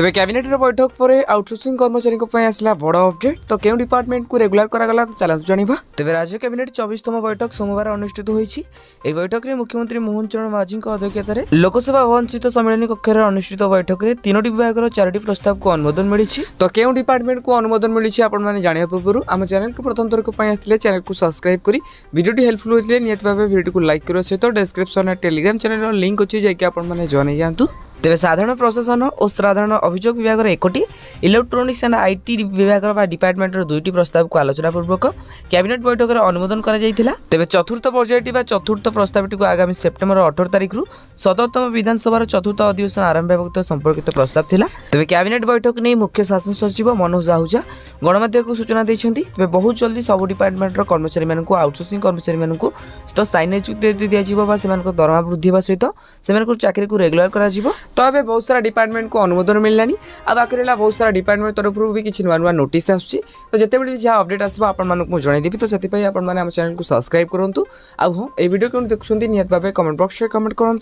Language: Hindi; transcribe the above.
तेज कैबिनेट बैठक पर आउटसोर्सिंग कर्मचारी आसला बड़ अपडेट। तो क्यों डिपार्टमेंट को रेगुलर करागला तो चलते जाना। तेज राज्य कैबिनेट 24तम बैठक सोमवार अनुष्ठित होती। बैठक में मुख्यमंत्री मोहन चरण माझी अध्यक्षतार लोकसभा भवन स्थित सम्मेलन कक्ष अनुष्ठित बैठक में 3टी विभाग 4टी प्रस्ताव को अनुमोदन मिली। तो क्यों डिपार्टमेंट को अनुमोदन मिली आपने जाना पूर्व आम चैनल को प्रथम थरक आसते चैनल को सब्सक्राइब कर वीडियो हेल्पफुल होते निहत भाव वीडियो को लाइक करने सहित डिस्क्रिप्शन टेलीग्राम चैनल लिंक अच्छी जैसे जन जातु। तेज साधारण प्रशासन और साधारण अभियोग विभाग 1टी इलेक्ट्रोनिक्स एंड आईटी विभाग डिपार्टमेंट 2टी प्रस्ताव को आलोचना पूर्वक कैबिनेट बैठक में अनुमोदन तेज चतुर्थ पर्यायटी चतुर्थ प्रस्तावटी को आगामी सेप्टेम्बर 18 तारिख 17तम विधानसभा चतुर्थ अधिवेशन आरंभ होगा संपर्कित प्रस्ताव था। तेज कैबिनेट बैठक नहीं मुख्य शासन सचिव मनोज आहूजा गणमाध्यम को सूचना देते बहुत जल्दी सब डिपार्टमेंट कर्मचारी आउटसोर्सिंग कर्मचारी तो स्थायी नियुक्ति दिज्व दरमा वृद्धि होगा सहित से चाकरी को रेगुलर कर। तो अबे बहुत सारा डिपार्टमेंट को अनुमोदन मिललानी। अब बाकी रहा बहुत सारा डिपार्टमेंट तरफ भी किसी नुआ नुआ नोटिस आसूँ। तो जिते भी जहाँ अपडेट आसो आपको जनईदेवी। तो से आप चैनल को सब्सक्राइब करूँ। हाँ ये वीडियो क्यों देखुं निहत भाव कमेंट बॉक्स में कमेंट करूँ।